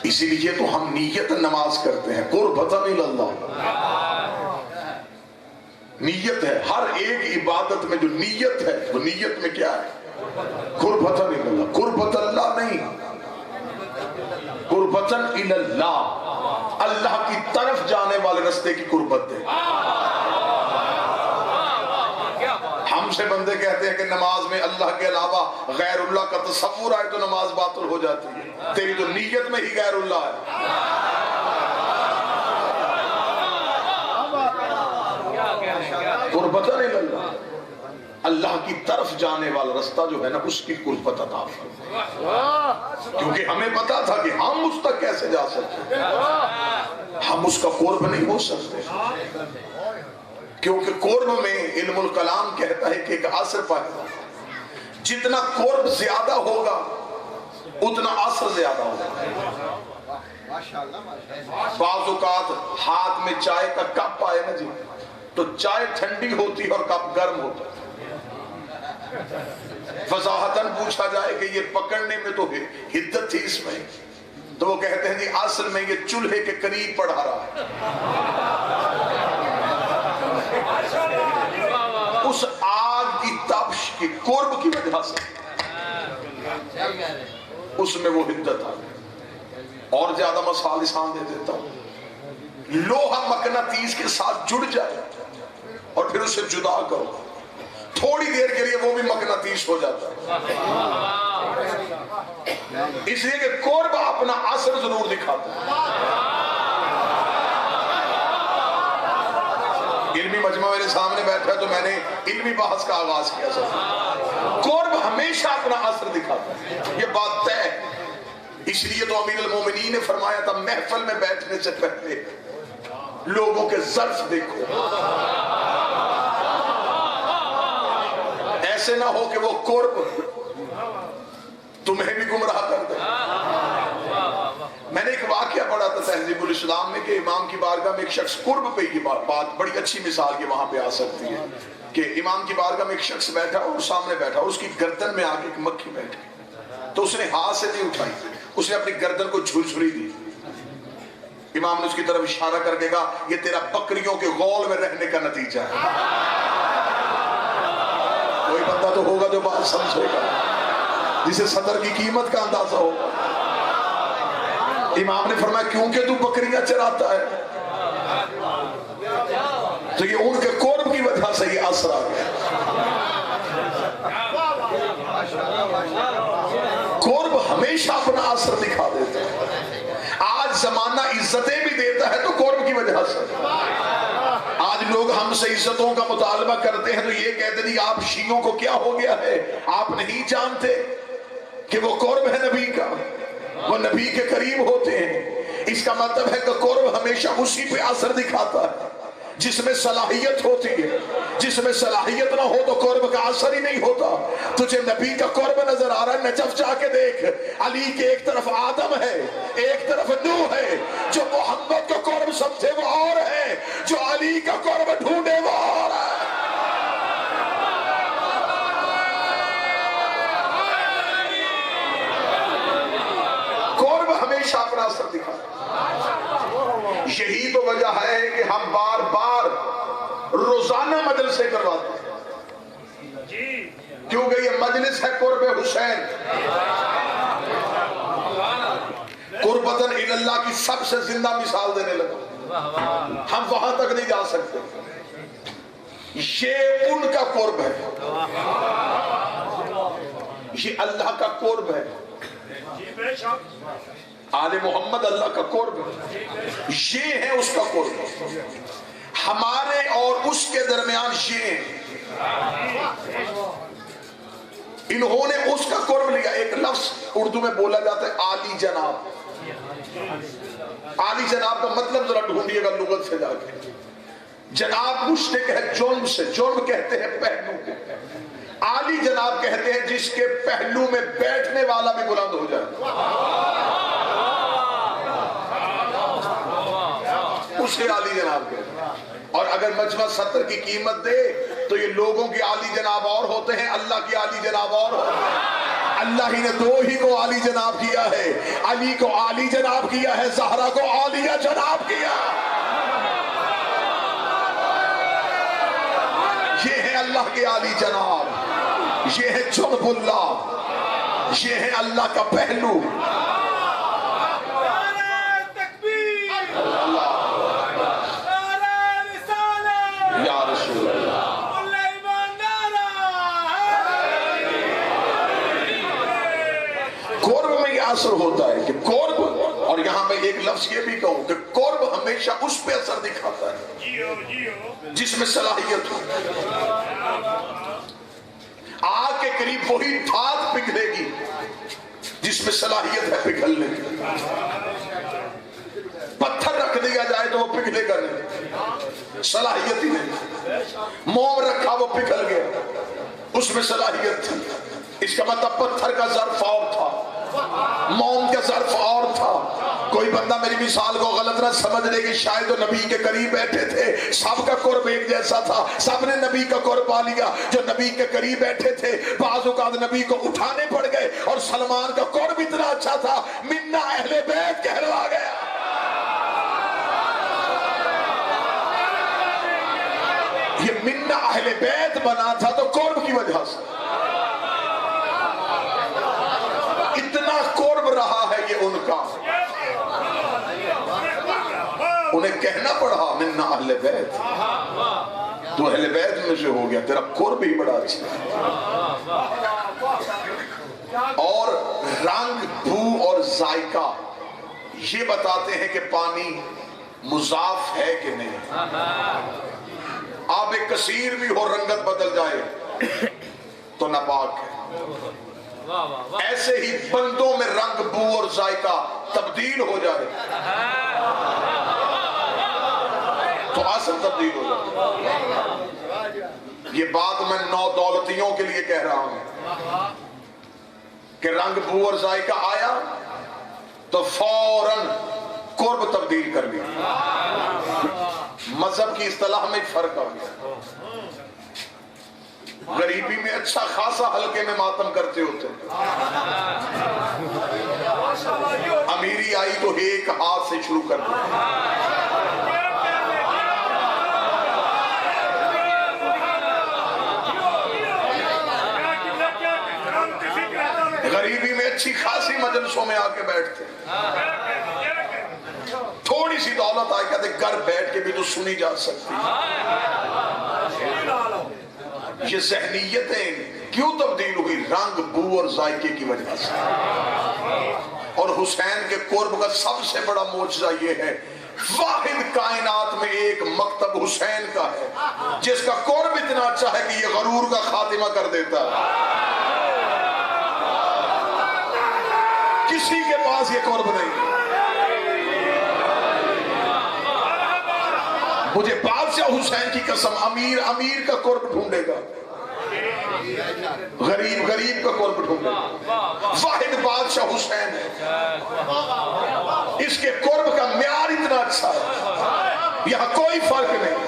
اسی لیے تو ہم نیت نماز کرتے ہیں، قربتاً اللہ، نیت ہے ہر ایک عبادت میں، جو نیت ہے وہ نیت میں کیا ہے؟ قربتاً اللہ، قربتاً اللہ نہیں، قربتاً اللہ، اللہ کی طرف جانے والے رستے کی قربت ہے۔ ہم سے بندے کہتے ہیں کہ نماز میں اللہ کے علاوہ غیر اللہ کا تصور آئے تو نماز باطل ہو جاتی ہے، تیری تو نیت میں ہی غیر اللہ ہے۔ قربتاً اللہ، اللہ کی طرف جانے والا رستہ جو ہے نا، اس کی قربت عطا فرما، کیونکہ ہمیں پتا تھا کہ ہم اس تک کیسے جا سکتے ہیں، ہم اس کا قرب نہیں ہو سکتے، کیونکہ قرب میں علم الکلام کہتا ہے کہ ایک اثر پائے، جتنا قرب زیادہ ہوگا اتنا اثر زیادہ ہوگا۔ بعض اوقات ہاتھ میں چائے کا کپ آئے نا جی، تو چائے ٹھنڈی ہوتی اور کپ گرم ہوتا، فصاحتاً پوچھا جائے کہ یہ پکڑنے میں تو حدت تھی اس میں، تو وہ کہتے ہیں جی اصل میں یہ چولہے کے قریب پڑھا رہا ہے، اس آگ کی تپش کی قرب کی وجہ سے اس میں وہ حدت آ گئی۔ اور زیادہ مثال آسان دے دیتا ہوں، لوہا مقناطیس کے ساتھ جڑ جائے اور پھر اسے جدا کرو، تھوڑی دیر کے لیے وہ بھی مقناطیس ہو جاتا ہے، اس لیے کہ قرب اپنا اثر ضرور دکھاتا ہے۔ علمی مجمع میرے سامنے بیٹھا تو میں نے علمی بحث کا آغاز کیا تھا، قرب ہمیشہ اپنا اثر دکھاتا ہے، یہ بات طے ہے۔ اس لیے تو امیر المومنین نے فرمایا تھا محفل میں بیٹھنے سے پہلے لوگوں کے ظرف دیکھو، ایسے نہ ہو کہ وہ قرب تمہیں بھی گمراہ کر دے۔ میں نے ایک واقعہ پڑھا تھا تہذیب الاسلام میں کہ امام کی بارگاہ میں ایک شخص، قرب پہ یہ بات بڑی اچھی مثال کی وہاں پہ آ سکتی ہے کہ امام کی بارگاہ میں ایک شخص بیٹھا اور سامنے بیٹھا، اس کی گردن میں آگے ایک مکھی بیٹھی، تو اس نے ہاتھ سے نہیں اٹھائی، اس نے اپنی گردن کو جھرجھری دی۔ امام نے اس کی طرف اشارہ کر کے کہا یہ تیرا بکریوں کے غول میں رہنے کا نتیجہ ہے۔ کوئی بندہ تو ہوگا جو بات سمجھے گا، جسے صدر کی قیمت کا اندازہ ہوگا۔ امام نے فرمایا کیونکہ تو بکریاں چراتا ہے، تو یہ ان کے قرب کی وجہ سے یہ اثر آ گیا۔ قرب ہمیشہ اپنا اثر دکھا دیتا ہے۔ آج زمانہ عزتیں بھی دیتا ہے تو قرب کی وجہ سے۔ آج لوگ ہم سے عزتوں کا مطالبہ کرتے ہیں تو یہ کہتے ہیں آپ شیعوں کو کیا ہو گیا ہے، آپ نہیں جانتے کہ وہ قرب ہے نبی کا، وہ نبی کے قریب ہوتے ہیں۔ اس کا مطلب ہے کہ قرب ہمیشہ اسی پہ اثر دکھاتا ہے جس میں صلاحیت ہوتی ہے، جس میں صلاحیت نہ ہو تو قرب کا اثر ہی نہیں ہوتا۔ تجھے نبی کا قرب نظر آ رہا ہے، نجف جا کے دیکھ، علی کے ایک طرف آدم ہے ایک طرف نوح ہے، جو محمد کا قرب سمجھے وہ اور ہے، جو علی کا قرب ڈھونڈے وہ اور ہے۔ قرب ہمیشہ اپنا اثر دکھاتا ہے۔ یہی تو وجہ ہے کہ ہم بار بار روزانہ مجلسیں کرواتے ہیں، کیونکہ یہ مجلس ہے قرب حسین۔ قربتاً اللہ کی سب سے زندہ مثال دینے لگا، ہم وہاں تک نہیں جا سکتے، یہ ان کا قرب ہے، یہ اللہ کا قرب ہے۔ آل محمد اللہ کا قرب ہے، یہ ہے اس کا قرب، ہمارے اور اس کے درمیان یہ ہے۔ انہوں نے اس کا قرب لیا۔ ایک لفظ اردو میں بولا جاتا ہے عالی جناب، عالی جناب کا مطلب ذرا ڈھونڈیے گا لغت سے جا کے۔ جناب مشتق ہے جرم سے، جرم کہتے ہیں پہلو کو، عالی جناب کہتے ہیں جس کے پہلو میں بیٹھنے والا بھی بلند ہو جائے، اسے عالی جناب کہتے ہیں۔ اور اگر مجمع 70 کی قیمت دے تو یہ لوگوں کی عالی جناب اور ہوتے ہیں، اللہ کی عالی جناب اور ہوتے ہیں۔ اللہ ہی نے دو ہی کو عالی جناب کیا ہے، علی کو عالی جناب کیا ہے، زہرا کو عالیہ جناب کیا۔ یہ ہے اللہ کے عالی جناب، یہ ہے جنب اللہ، یہ ہے اللہ کا پہلو۔ یا رسول اللہ، قرب میں یہ اثر ہوتا ہے کہ قرب، اور یہاں میں ایک لفظ یہ بھی کہوں کہ قرب ہمیشہ اس پہ اثر دکھاتا ہے جس میں صلاحیت ہو۔ آگ کے قریب وہی دھات پگھلے گی جس میں صلاحیت ہے پگھلنے کی۔ پتھر رکھ دیا جائے تو وہ پگھلے گا نہیں، صلاحیت ہی نہیں۔ موم رکھا وہ پگھل گیا، اس میں صلاحیت تھی۔ اس کا مطلب پتھر کا ظرف اور تھا، موم کا ظرف اور تھا۔ کوئی بندہ میری مثال کو غلط نہ سمجھ لے کہ شاید وہ نبی کے قریب بیٹھے تھے، سب کا قرب ایک جیسا تھا، سب نے نبی کا قرب پا لیا۔ جو نبی کے قریب بیٹھے تھے بعض اوقات نبی کو اٹھانے پڑ گئے، اور سلمان کا قرب اتنا اچھا تھا منا اہل بیت کہلوا گیا۔ یہ منا اہل بیت بنا تھا تو قرب کی وجہ سے، اتنا قرب رہا ہے یہ ان کا، انہیں کہنا پڑا منا اہل بیت، تو اہل بیت میں سے ہو گیا، تیرا قرب ہی بڑا اچھا۔ اور رنگ، بو اور ذائقہ یہ بتاتے ہیں کہ پانی مضاف ہے کہ نہیں۔ آب کثیر بھی ہو رنگت بدل جائے تو ناپاک ہے، ایسے ہی بندوں میں رنگ، بو اور ذائقہ تبدیل ہو جائے تو اصل تبدیل ہو جائے۔ یہ بات میں نو دولتیوں کے لیے کہہ رہا ہوں کہ رنگ، بو اور ذائقہ آیا تو فوراً قرب تبدیل کر لیا۔ مذہب کی اصطلاح میں فرق آ گیا۔ غریبی میں اچھا خاصا حلقے میں ماتم کرتے ہوتے، امیری آئی تو ایک ہاتھ سے شروع کر دیا۔ غریبی میں اچھی خاصی مجلسوں میں آ کے بیٹھتے، تھوڑی سی دولت آئے کہتے گھر بیٹھ کے بھی تو سنی جا سکتی۔ یہ ذہنیتیں کیوں تبدیل ہوئی؟ رنگ، بو اور ذائقے کی وجہ سے۔ اور حسین کے قرب کا سب سے بڑا معجزہ یہ ہے، واحد کائنات میں ایک مکتب حسین کا ہے جس کا قرب اتنا اچھا ہے کہ یہ غرور کا خاتمہ کر دیتا ہے۔ کسی کے پاس یہ قرب نہیں۔ مجھے بادشاہ حسین کی قسم، امیر کا قرب ڈھونڈے گا، غریب کا قرب ڈھونڈے گا۔ واحد بادشاہ حسین ہے، اس کے قرب کا معیار اتنا اچھا ہے، یہاں کوئی فرق نہیں۔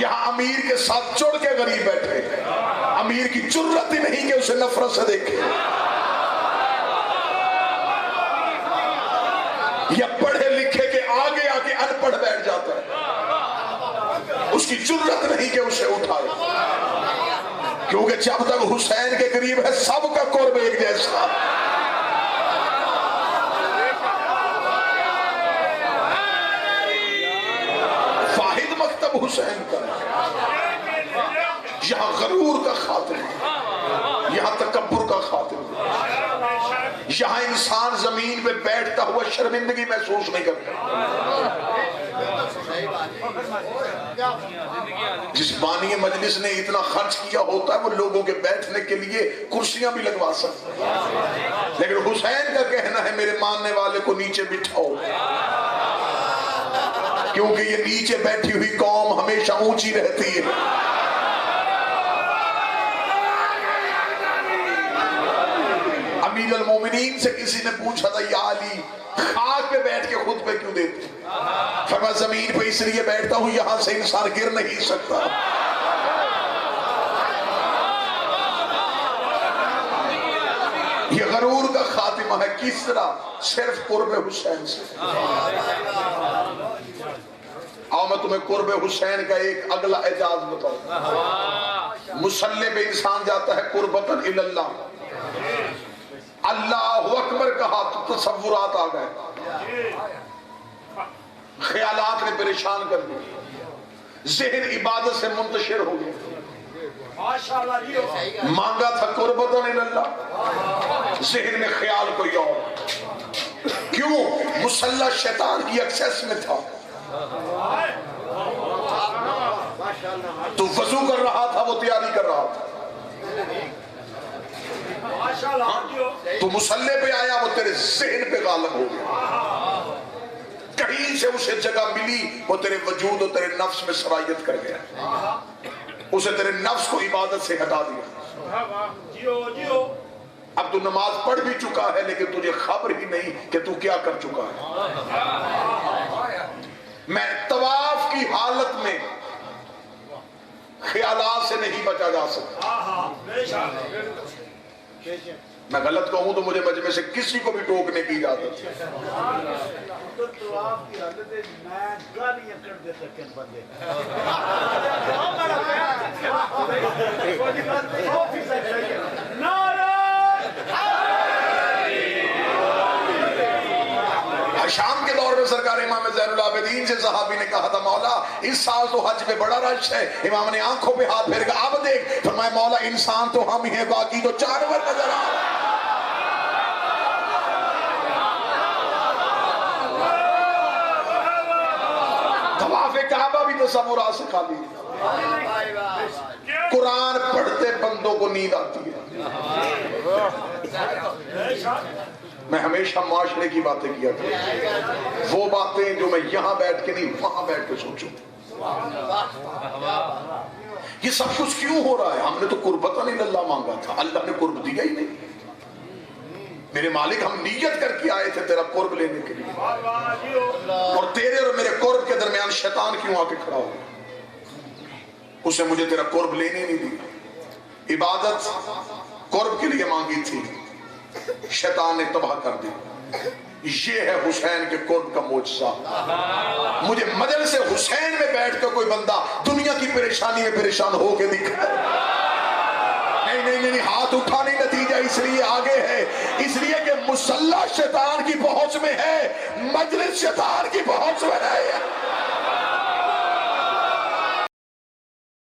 یہاں امیر کے ساتھ چڑھ کے غریب بیٹھے، امیر کی جرت ہی نہیں کہ اسے نفرت سے دیکھے، یا پڑھے لکھے کے آگے آ کے ان پڑھ بیٹھ جاتا ہے، اس کی جرت نہیں کہ اسے اٹھائے، کیونکہ جب تک حسین کے قریب ہے سب کا قرب ایک جیسا۔ واحد مکتب حسین کا، یہاں غرور کا خاتمہ، یہاں تکبر کا خاتمہ، یہاں انسان زمین پہ بیٹھتا ہوا شرمندگی محسوس نہیں کرتا۔ جس بانی مجلس نے اتنا خرچ کیا ہوتا ہے وہ لوگوں کے بیٹھنے کے لیے کرسیاں بھی لگوا سکتا ہے، لیکن حسین کا کہنا ہے میرے ماننے والے کو نیچے بٹھاؤ، کیونکہ یہ نیچے بیٹھی ہوئی قوم ہمیشہ اونچی رہتی ہے۔ امیر المومنین سے کسی نے پوچھا تھا یا علی خاک پہ بیٹھ کے خود پہ کیوں دیتے؟ فرمایا زمین پہ اس لیے بیٹھتا ہوں یہاں سے انسان گر نہیں سکتا۔ خاتمہ ہے کس طرح؟ صرف قرب حسین سے۔ آؤ میں تمہیں قرب حسین کا ایک اگلا اعجاز بتاؤں۔ مصلی پہ انسان جاتا ہے قربتاً اللہ، اللہ اکبر کہا تو تصورات آ گئے، خیالات نے پریشان کر دیا، ذہن عبادت سے منتشر ہو گیا۔ مانگا تھا قربتاً اللہ، ذہن میں خیال کوئی اور۔ کیوں؟ مسلح شیطان کی ایکسیس میں تھا۔ تو وضو کر رہا تھا، وہ تیاری کر رہا تھا، تو مصلی پہ آیا، وہ تیرے ذہن پہ غالب ہو گیا، کہیں سے اسے جگہ ملی، وہ تیرے وجود اور تیرے نفس میں سرایت کر گیا، اسے تیرے نفس کو عبادت سے ہٹا دیا۔ اب تو نماز پڑھ بھی چکا ہے لیکن تجھے خبر ہی نہیں کہ تو کیا کر چکا ہے۔ میں طواف کی حالت میں خیالات سے نہیں بچا جا سکتا۔ میں غلط کہوں تو مجھے مجمع سے کسی کو بھی ٹوکنے کی اجازت ہے۔ شام کے دور میں سرکار امام زین العابدین سے صحابی نے کہا تھا مولا اس سال تو حج پہ بڑا رش ہے، امام نے آنکھوں پہ ہاتھ پھیر کہا اب دیکھ، فرمایا مولا انسان تو ہم ہی ہیں، باقی تو جانور نظر آ رہے ہیں۔ طواف کعبہ بھی تصورات سے خالی ہے۔ قرآن پڑھتے بندوں کو نیند آتی ہے۔ میں ہمیشہ معاشرے کی باتیں کیا تھا، وہ باتیں جو میں یہاں بیٹھ کے نہیں وہاں بیٹھ کے سوچوں۔ یہ سب کچھ کیوں ہو رہا ہے؟ ہم نے تو قربتاً اللہ مانگا تھا، اللہ نے قرب دیا ہی نہیں۔ میرے مالک ہم نیت کر کے آئے تھے تیرا قرب لینے کے لیے، اور تیرے اور میرے قرب کے درمیان شیطان کیوں آ کے کھڑا ہو گیا؟ اسے مجھے تیرا قرب لینے نہیں دی۔ عبادت قرب کے لیے مانگی تھی، شیطان نے تباہ کر دی۔ یہ ہے حسین کے قرب کا معجزہ۔ مجھے مجلس حسین میں بیٹھ کر کوئی بندہ دنیا کی پریشانی میں پریشان ہو کے دکھا، نہیں ہاتھ اٹھانے نتیجہ اس لیے آگے ہے، اس لیے کہ مسلح شیطان کی پہنچ میں ہے، مجلس شیطان کی پہنچ میں ہے۔